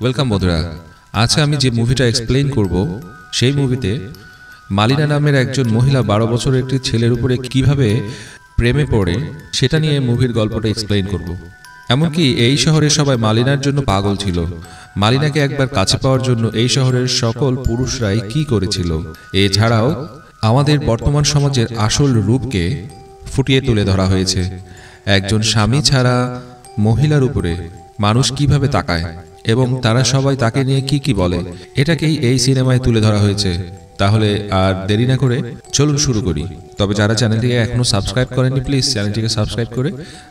Welcome বন্ধুরা। আজকে আমি যে মুভিটা এক্সপ্লেইন করব সেই মুভিতে মালিনা নামের একজন মহিলা 12 বছরের একটি ছেলের উপরে কিভাবে প্রেমে পড়ে সেটা নিয়ে মুভির গল্পটা এক্সপ্লেইন করব। এমনকি এই শহরের সবাই মালিনার জন্য পাগল ছিল। মালিনাকে একবার কাছে পাওয়ার জন্য এই শহরের সকল পুরুষরাই কি করেছিল। এছাড়াও আমাদের বর্তমান সমাজের আসল রূপকে ফুটিয়ে তুলে ধরা হয়েছে। একজন স্বামী ছাড়া মহিলার উপরে মানুষ কিভাবে তাকায় এবং তারা সবাই তাকে নিয়ে কি বলে, এটাকেই এই সিনেমায় তুলে ধরা হয়েছে। তাহলে আর দেরি না করে চলুন শুরু করি। তবে যারা চ্যানেলটিকে এখনো সাবস্ক্রাইব করেননি, প্লিজ চ্যানেলটিকে সাবস্ক্রাইব করে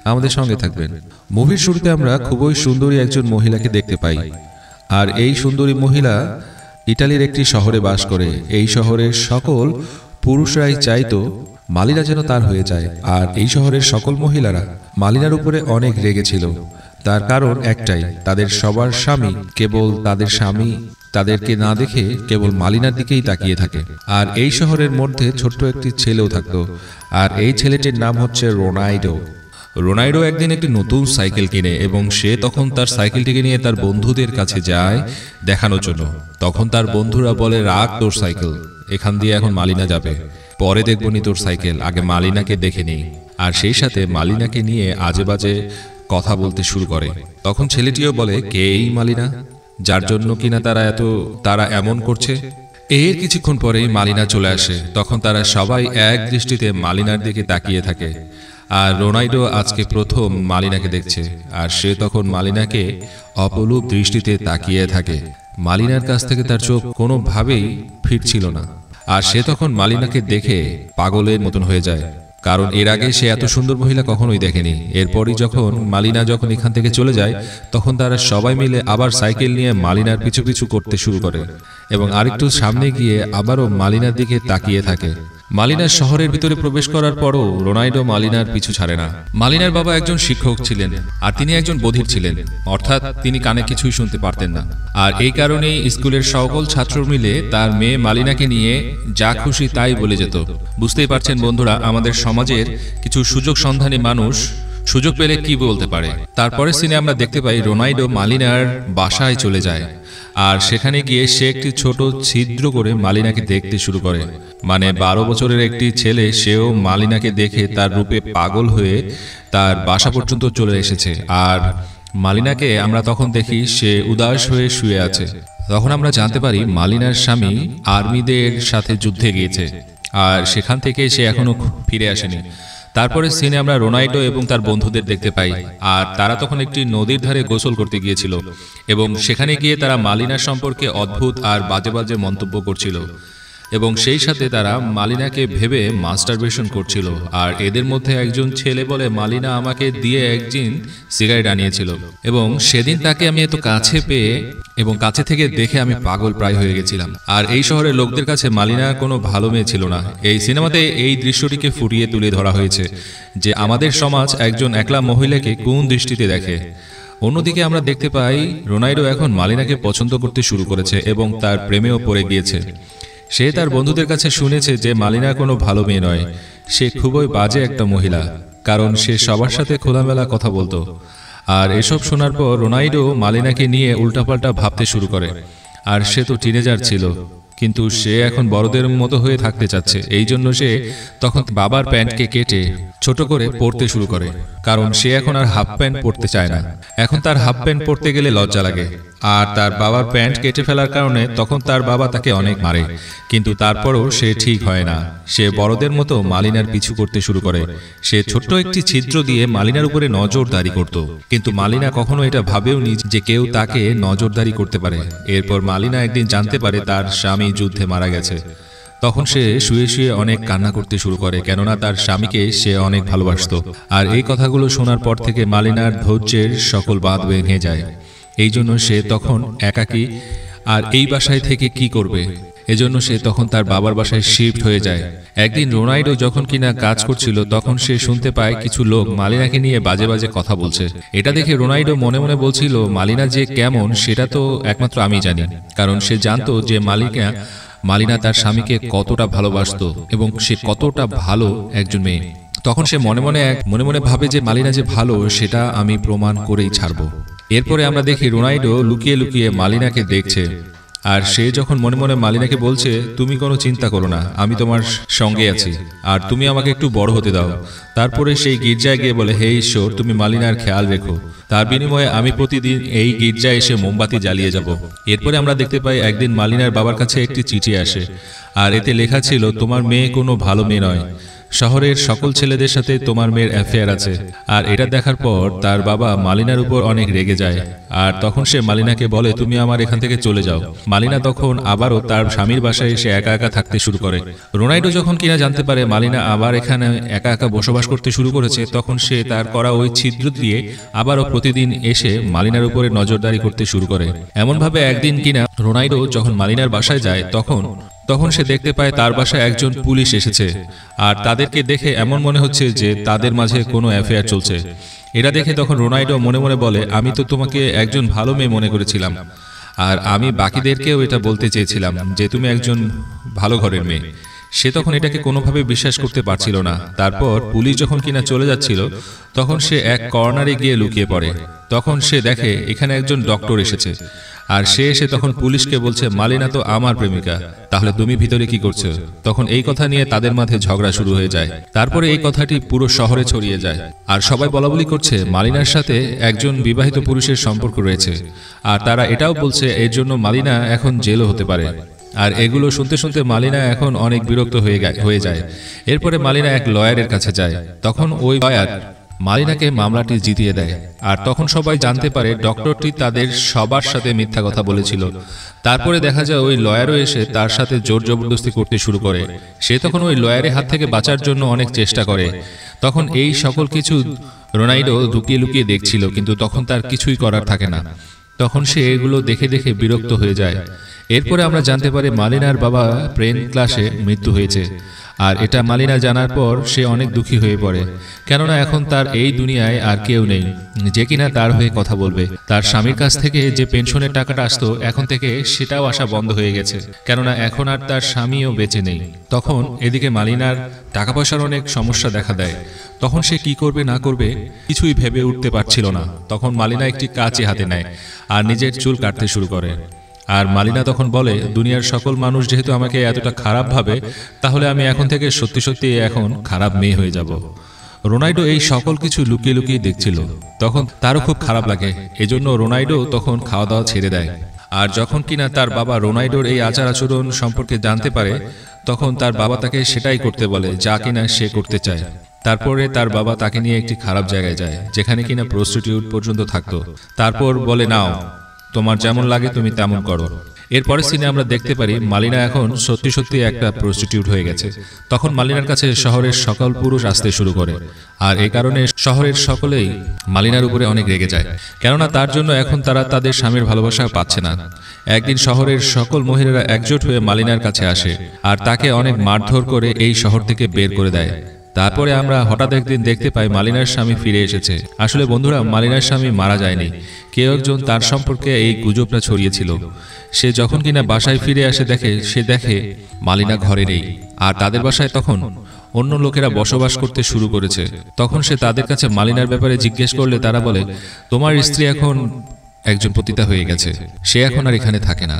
আমাদের সঙ্গে থাকবেন। মুভির শুরুতে আমরা খুবই সুন্দরী একজন মহিলাকে দেখতে পাই। আর এই সুন্দরী মহিলা ইটালির একটি শহরে বাস করে। এই শহরের সকল পুরুষরাই চাইতো মালিনা যেন তার হয়ে যায়। আর এই শহরের সকল মহিলারা মালিনার উপরে অনেক রেগেছিল। তার কারণ একটাই, তাদের সবার স্বামী কেবল তাদের স্বামী তাদেরকে না দেখে কেবল মালিনার দিকেই তাকিয়ে থাকে। আর এই শহরের মধ্যে ছোট্ট একটি ছেলেও থাকতো। আর এই ছেলেটির নাম হচ্ছে রোনাইডো। রোনাইডো একদিন একটি নতুন সাইকেল কিনে এবং সে তখন তার সাইকেলটিকে নিয়ে তার বন্ধুদের কাছে যায় দেখানোর জন্য। তখন তার বন্ধুরা বলে, রাখ তোর সাইকেল, এখান দিয়ে এখন মালিনা যাবে, পরে দেখবনি তোর সাইকেল, আগে মালিনাকে দেখে নেই। আর সেই সাথে মালিনাকে নিয়ে আজে বাজে কথা বলতে শুরু করে। তখন ছেলেটিও বলে, কে এই মালিনা, যার জন্য কিনা তারা এমন করছে। এর কিছুক্ষণ পরেই মালিনা চলে আসে। তখন তারা সবাই এক দৃষ্টিতে মালিনার দিকে তাকিয়ে থাকে। আর রোনাইডো আজকে প্রথম মালিনাকে দেখছে। আর সে তখন মালিনাকে অপলূপ দৃষ্টিতে তাকিয়ে থাকে। মালিনার কাছ থেকে তার চোখ কোনোভাবেই ফিরছিল না। আর সে তখন মালিনাকে দেখে পাগলের মতন হয়ে যায়, কারণ এর আগে সে এত সুন্দর মহিলা কখনোই দেখেনি। এরপরই যখন মালিনা এখান থেকে চলে যায়, তখন তারা সবাই মিলে আবার সাইকেল নিয়ে মালিনার পিছু পিছু করতে শুরু করে এবং আরেকটু সামনে গিয়ে আবারও মালিনার দিকে তাকিয়ে থাকে। মালিনার শহরের ভিতরে প্রবেশ করার পরও রোনাইডো মালিনার পিছু ছাড়ে না। মালিনার বাবা একজন শিক্ষক ছিলেন আর তিনি একজন বধির ছিলেন, অর্থাৎ তিনি কানে কিছুই শুনতে পারতেন না। আর এই কারণেই স্কুলের সকল ছাত্র মিলে তার মেয়ে মালিনাকে নিয়ে যা খুশি তাই বলে যেত। বুঝতেই পারছেন বন্ধুরা, আমাদের সমাজের কিছু সুযোগ সন্ধানী মানুষ সুযোগ পেলে কি বলতে পারে। তারপরে সিনে আমরা দেখতে পাই রোনাইডো মালিনার বাসায় চলে যায়। আর সেখানে গিয়ে সে একটি ছোট ছিদ্র করে মালিনাকে দেখতে শুরু করে। মানে 12 বছরের একটি ছেলে, সেও মালিনাকে দেখে তার রূপে পাগল হয়ে তার বাসা পর্যন্ত চলে এসেছে। আর মালিনাকে আমরা তখন দেখি সে উদাস হয়ে শুয়ে আছে। তখন আমরা জানতে পারি মালিনার স্বামী আর্মিদের সাথে যুদ্ধে গিয়েছে আর সেখান থেকে সে এখনো ফিরে আসেনি। তারপরে সিনে আমরা রোনাইডো এবং তার বন্ধুদের দেখতে পাই। আর তারা তখন একটি নদীর ধারে গোসল করতে গিয়েছিল এবং সেখানে গিয়ে তারা মালিনার সম্পর্কে অদ্ভুত আর বাজে বাজে মন্তব্য করছিল এবং সেই সাথে তারা মালিনাকে ভেবে মাস্টারবেশন করছিল। আর এদের মধ্যে একজন ছেলে বলে, মালিনা আমাকে দিয়ে একদিন সিগারেট আনিয়েছিল এবং সেদিন তাকে আমি এত কাছে পেয়ে এবং কাছে থেকে দেখে আমি পাগল প্রায় হয়ে গেছিলাম। আর এই শহরের লোকদের কাছে মালিনা কোনো ভালো মেয়ে ছিল না। এই সিনেমাতে এই দৃশ্যটিকে ফুটিয়ে তুলে ধরা হয়েছে যে আমাদের সমাজ একজন একলা মহিলাকে কোন দৃষ্টিতে দেখে। অন্যদিকে আমরা দেখতে পাই রোনাইডো এখন মালিনাকে পছন্দ করতে শুরু করেছে এবং তার প্রেমেও পড়ে গিয়েছে। সে তার বন্ধুদের কাছে শুনেছে যে মালিনা কোনো ভালো মেয়ে নয়, সে খুবই বাজে একটা মহিলা, কারণ সে সবার সাথে খোলামেলা কথা বলতো। আর এসব শোনার পর রোনাইডো মালিনাকে নিয়ে উল্টাপাল্টা ভাবতে শুরু করে। আর সে তো টিনেজার ছিল, কিন্তু সে এখন বড়দের মতো হয়ে থাকতে চাচ্ছে। এই জন্য সে তখন বাবার প্যান্টকে কেটে ছোট করে পরতে শুরু করে, কারণ সে এখন আর হাফ প্যান্ট পরতে চায় না। এখন তার হাফ প্যান্ট পরতে গেলে লজ্জা লাগে। আর তার বাবার প্যান্ট কেটে ফেলার কারণে তখন তার বাবা তাকে অনেক মারে, কিন্তু তারপরও সে ঠিক হয় না। সে বড়দের মতো মালিনার পিছু করতে শুরু করে। সে ছোট্ট একটি ছিদ্র দিয়ে মালিনার উপরে নজরদারি করত, কিন্তু মালিনা কখনো এটা ভাবেওনি যে কেউ তাকে নজরদারি করতে পারে। এরপর মালিনা একদিন জানতে পারে তার স্বামী যুদ্ধে মারা গেছে। তখন সে শুয়ে শুয়ে অনেক কান্না করতে শুরু করে, কেননা তার স্বামীকে সে অনেক ভালোবাসত। আর এই কথাগুলো শোনার পর থেকে মালিনার ধৈর্যের সকল বাঁধ ভেঙে যায়। এই জন্য সে তখন একাকী। আর এই বাসায় থেকে কি করবে, এজন্য সে তখন তার বাবার বাসায় শিফট হয়ে যায়। একদিন রোনাইডো যখন কিনা কাজ করছিল, তখন সে শুনতে পায় কিছু লোক মালিনাকে নিয়ে বাজে বাজে কথা বলছে। এটা দেখে রোনাইডো মনে মনে বলছিল, মালিনা যে কেমন সেটা তো একমাত্র আমি জানি, কারণ সে জানতো যে মালিনা তার স্বামীকে কতটা ভালোবাসতো এবং সে কতটা ভালো একজন মেয়ে। তখন সে মনে মনে ভাবে যে মালিনা যে ভালো সেটা আমি প্রমাণ করেই ছাড়ব। এরপরে আমরা দেখি রোনাল্ডো লুকিয়ে লুকিয়ে মালিনাকে দেখছে, আর সে যখন মনে মনে মালিনাকে বলছে, তুমি কোনো চিন্তা করো না, আমি তোমার সঙ্গে আছি, আর তুমি আমাকে একটু বড় হতে দাও। তারপরে সেই গির্জায় গিয়ে বলে, হে ঈশ্বর, তুমি মালিনার খেয়াল রেখো, তার বিনিময়ে আমি প্রতিদিন এই গির্জায় এসে মোমবাতি জ্বালিয়ে যাব। এরপরে আমরা দেখতে পাই একদিন মালিনার বাবার কাছে একটি চিঠি আসে, আর এতে লেখা ছিল, তোমার মেয়ে কোনো ভালো মেয়ে নয়, শহরের সকল ছেলেদের সাথে তোমার মেয়ের অ্যাফেয়ার আছে। আর এটা দেখার পর তার বাবা মালিনার উপর অনেক রেগে যায়, আর তখন সে মালিনাকে বলে, তুমি আমার এখান থেকে চলে যাও। মালিনা তখন আবারও তার স্বামীর বাসায় এসে একা একা থাকতে শুরু করে। রোনাল্ডো যখন কিনা জানতে পারে মালিনা আবার এখানে একা একা বসবাস করতে শুরু করেছে, তখন সে তার করা ওই ছিদ্র দিয়ে আবারও প্রতিদিন এসে মালিনার উপরে নজরদারি করতে শুরু করে। এমনভাবে একদিন কিনা রোনাল্ডো যখন মালিনার বাসায় যায়, তখন সে দেখতে পায় তার বাসায় একজন পুলিশ এসেছে, আর তাদেরকে দেখে এমন মনে হচ্ছে যে তাদের মাঝে কোনো অ্যাফেয়ার চলছে। এটা দেখে তখন রোনাল্ডো মনে মনে বলে, আমি তো তোমাকে একজন ভালো মেয়ে মনে করেছিলাম, আর আমি বাকিদেরকেও এটা বলতে চেয়েছিলাম যে তুমি একজন ভালো ঘরের মেয়ে। সে তখন এটাকে কোনোভাবে বিশ্বাস করতে পারছিল না। তারপর পুলিশ যখন কিনা চলে যাচ্ছিল, তখন সে এক কর্নারে গিয়ে লুকিয়ে পড়ে। তখন সে দেখে এখানে একজন ডক্টর এসেছে, আর সে এসে তখন পুলিশকে বলছে, মালিনা তো আমার প্রেমিকা, তাহলে তুমি ভিতরে কি করছো? তখন এই কথা নিয়ে তাদের মাঝে ঝগড়া শুরু হয়ে যায়। তারপরে এই কথাটি পুরো শহরে ছড়িয়ে যায়, আর সবাই বলাবলি করছে মালিনার সাথে একজন বিবাহিত পুরুষের সম্পর্ক রয়েছে, আর তারা এটাও বলছে এর জন্য মালিনা এখন জেলও হতে পারে। আর এগুলো শুনতে শুনতে মালিনা এখন অনেক বিরক্ত হয়ে যায়। এরপরে মালিনা এক লয়ারের কাছে যায়, তখন ওই লয়ার মালিনাকে মামলাটি জিতিয়ে দেয়। আর তখন সবাই জানতে পারে ডক্টরটি তাদের সবার সাথে মিথ্যা কথা বলেছিল। তারপরে দেখা যায় ওই লয়ারও এসে তার সাথে জোর জবরদস্তি করতে শুরু করে। সে তখন ওই লয়ারের হাত থেকে বাঁচার জন্য অনেক চেষ্টা করে। তখন এই সকল কিছু রোনাল্ডো লুকিয়ে লুকিয়ে দেখছিল, কিন্তু তখন তার কিছুই করার থাকে না। তখন সে এগুলো দেখে দেখে বিরক্ত হয়ে যায়। এরপরে আমরা জানতে পারি মালিনার বাবা প্লেন ক্রাশে মৃত্যু হয়েছে, আর এটা মালিনা জানার পর সে অনেক দুঃখী হয়ে পড়ে, কেননা এখন তার এই দুনিয়ায় আর কেউ নেই যে কিনা তার হয়ে কথা বলবে। তার স্বামীর কাছ থেকে যে পেনশনের টাকাটা আসতো, এখন থেকে সেটাও আসা বন্ধ হয়ে গেছে, কেননা এখন আর তার স্বামীও বেঁচে নেই। তখন এদিকে মালিনার টাকা পয়সার অনেক সমস্যা দেখা দেয়। তখন সে কি করবে না করবে কিছুই ভেবে উঠতে পারছিল না। তখন মালিনা একটি কাঁচি হাতে নেয় আর নিজের চুল কাটতে শুরু করে। আর মালিনা তখন বলে, দুনিয়ার সকল মানুষ যেহেতু আমাকে এতটা খারাপ ভাবে, তাহলে আমি এখন থেকে সত্যি সত্যি এখন খারাপ মেয়ে হয়ে যাব। রোনাল্ডো এই সকল কিছু লুকিয়ে লুকিয়ে দেখছিল, তখন তারও খুব খারাপ লাগে। এজন্য রোনাল্ডো তখন খাওয়া দাওয়া ছেড়ে দেয়। আর যখন কিনা তার বাবা রোনাল্ডোর এই আচার আচরণ সম্পর্কে জানতে পারে, তখন তার বাবা তাকে সেটাই করতে বলে যা কিনা সে করতে চায়। তারপরে তার বাবা তাকে নিয়ে একটি খারাপ জায়গায় যায়, যেখানে কিনা প্রস্টিটিউট পর্যন্ত থাকতো। তারপর বলে, নাও তোমার যেমন লাগে তুমি তেমন করো। এরপরের সিনে আমরা দেখতে পারি মালিনা এখন সত্যি সত্যি একটা প্রস্টিটিউট হয়ে গেছে। তখন মালিনার কাছে শহরের সকল পুরুষ আসতে শুরু করে, আর এই কারণে শহরের সকলেই মালিনার উপরে অনেক রেগে যায়, কেননা তার জন্য এখন তারা তাদের স্বামীর ভালোবাসা পাচ্ছে না। একদিন শহরের সকল মহিলারা একজোট হয়ে মালিনার কাছে আসে, আর তাকে অনেক মারধর করে এই শহর থেকে বের করে দেয়। তারপরে আমরা হঠাৎ একদিন দেখতে পাই মালিনার স্বামী ফিরে এসেছে। আসলে বন্ধুরা, মালিনার স্বামী মারা যায়নি, কেউ একজন তার সম্পর্কে এই গুজবটা ছড়িয়েছিল। সে যখন কিনা বাসায় ফিরে আসে, সে দেখে মালিনা ঘরে নেই, আর তাদের বাসায় তখন অন্য লোকেরা বসবাস করতে শুরু করেছে। তখন সে তাদের কাছে মালিনার ব্যাপারে জিজ্ঞেস করলে তারা বলে, তোমার স্ত্রী এখন একজন পতিতা হয়ে গেছে, সে এখন আর এখানে থাকে না,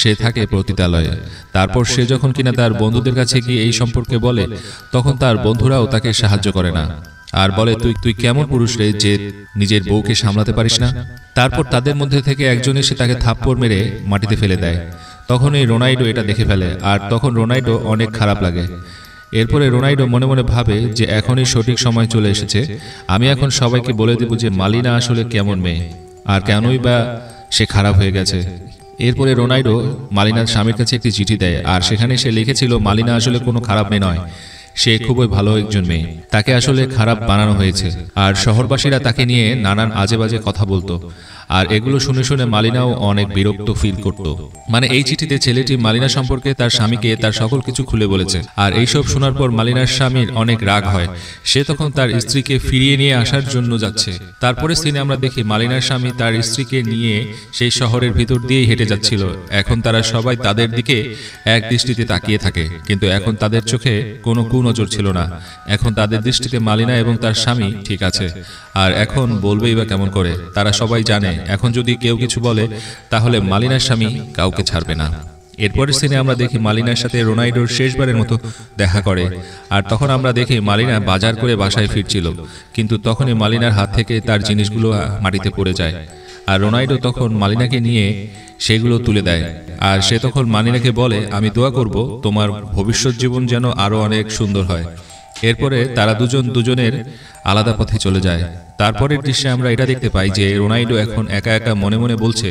সে থাকে পতিতালয়ে। তারপর সে যখন কিনা তার বন্ধুদের কাছে গিয়ে এই সম্পর্কে বলে, তখন তার বন্ধুরাও তাকে সাহায্য করে না, আর বলে, তুই কেমন পুরুষ রে যে নিজের বউকে সামলাতে পারিস না। তারপর তাদের মধ্যে থেকে একজন এসে তাকে থাপ্পড় মেরে মাটিতে ফেলে দেয়। তখন এই রোনাল্ডো এটা দেখে ফেলে, আর তখন রোনাল্ডো অনেক খারাপ লাগে। এরপরে রোনাল্ডো মনে মনে ভাবে যে এখনই সঠিক সময় চলে এসেছে, আমি এখন সবাইকে বলে দেব যে মালিনা আসলে কেমন মেয়ে, আর কেনই বা সে খারাপ হয়ে গেছে। এরপরে রোনাল্ডো মালিনার স্বামীর কাছে একটি চিঠি দেয়, আর সেখানে সে লিখেছিল মালিনা আসলে কোনো খারাপ মেয়ে নয়, সে খুবই ভালো একজন মেয়ে, তাকে আসলে খারাপ বানানো হয়েছে। আর শহরবাসীরা তাকে নিয়ে নানান আজে বাজে কথা বলতো, আর এগুলো শুনে শুনে মালিনাও অনেক বিরক্ত ফিল করত। মানে এই চিঠিতে ছেলেটি মালিনা সম্পর্কে তার স্বামীকে তার সকল কিছু খুলে বলেছে, আর এইসব শোনার পর মালিনার স্বামীর অনেক রাগ হয়। সে তখন তার স্ত্রীকে ফিরিয়ে নিয়ে আসার জন্য যাচ্ছে। তারপরে সিনে আমরা দেখি মালিনার স্বামী তার স্ত্রীকে নিয়ে সেই শহরের ভিতর দিয়েই হেঁটে যাচ্ছিল। এখন তারা সবাই তাদের দিকে এক দৃষ্টিতে তাকিয়ে থাকে, কিন্তু এখন তাদের চোখে কোনো কুনজর ছিল না। এখন তাদের দৃষ্টিতে মালিনা এবং তার স্বামী ঠিক আছে, আর এখন বলবেই বা কেমন করে। তারা সবাই জানে এখন যদি কেউ কিছু বলে তাহলে মালিনার স্বামী কাউকে ছাড়বে না। এরপরের সিনে আমরা দেখি মালিনার সাথে রোনাল্ডোর শেষবারের মতো দেখা করে, আর তখন আমরা দেখি মালিনা বাজার করে বাসায় ফিরছিল, কিন্তু তখনই মালিনার হাত থেকে তার জিনিসগুলো মাটিতে পড়ে যায়, আর রোনাল্ডো তখন মালিনাকে নিয়ে সেগুলো তুলে দেয়, আর সে তখন মালিনাকে বলে, আমি দোয়া করব তোমার ভবিষ্যৎ জীবন যেন আরো অনেক সুন্দর হয়। এরপরে তারা দুজনের আলাদা পথে চলে যায়। তারপরের দৃশ্যে আমরা এটা দেখতে পাই যে রোনাল্ডো এখন একা একা মনে মনে বলছে,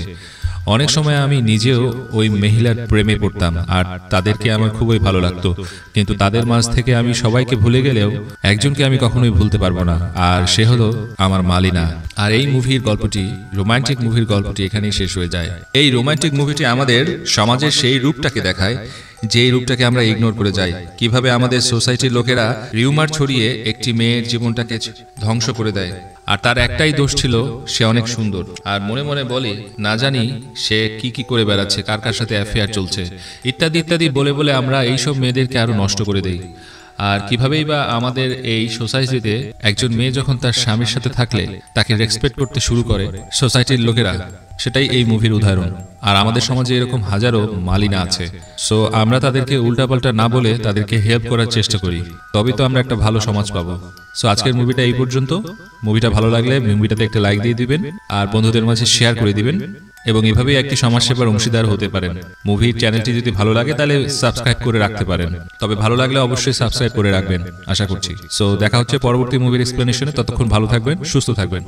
অনেক সময় আমি নিজেও ওই মহিলার প্রেমে পড়তাম আর তাদেরকে আমার খুবই ভালো লাগতো, কিন্তু তাদের মাঝ থেকে আমি সবাইকে ভুলে গেলেও একজনকে আমি কখনোই ভুলতে পারবো না, আর সে হলো আমার মালিনা। আর এই মুভির গল্পটি, রোমান্টিক মুভির গল্পটি এখানেই শেষ হয়ে যায়। এই রোমান্টিক মুভিটি আমাদের সমাজের সেই রূপটাকে দেখায় যে রূপটাকে আমরা ইগনোর করে যাই, কিভাবে আমাদের সোসাইটির লোকেরা রিউমার ছড়িয়ে একটি মেয়ের জীবনটাকে ধ্বংস করে দেয়। আর তার একটাই দোষ ছিল, সে অনেক সুন্দর, আর মনে মনে বলে না জানি সে কি করে বেড়াচ্ছে, কার কার সাথে অ্যাফেয়ার চলছে, ইত্যাদি ইত্যাদি বলে বলে আমরা এইসব মেয়েদেরকে আরো নষ্ট করে দেই। আর কিভাবেই বা আমাদের এই সোসাইটিতে একজন মেয়ে যখন তার স্বামীর সাথে থাকলে তাকে রেসপেক্ট করতে শুরু করে সোসাইটির লোকেরা, সেটাই এই মুভির উদাহরণ। আর আমাদের সমাজে এরকম হাজারো মালিনা আছে, সো আমরা তাদেরকে উল্টাপাল্টা না বলে তাদেরকে হেল্প করার চেষ্টা করি, তবেই তো আমরা একটা ভালো সমাজ পাবো। সো আজকের মুভিটা এই পর্যন্ত। মুভিটা ভালো লাগলে মুভিটাতে একটা লাইক দিয়ে দিবেন আর বন্ধুদের মাঝে শেয়ার করে দিবেন, এবং এভাবেই একটি সমাজসেবার অংশীদার হতে পারেন। মুভির চ্যানেলটি যদি ভালো লাগে তাহলে সাবস্ক্রাইব করে রাখতে পারেন, তবে ভালো লাগলে অবশ্যই সাবস্ক্রাইব করে রাখবেন আশা করছি। সো দেখা হচ্ছে পরবর্তী মুভির এক্সপ্লেনেশনে, ততক্ষণ ভালো থাকবেন, সুস্থ থাকবেন।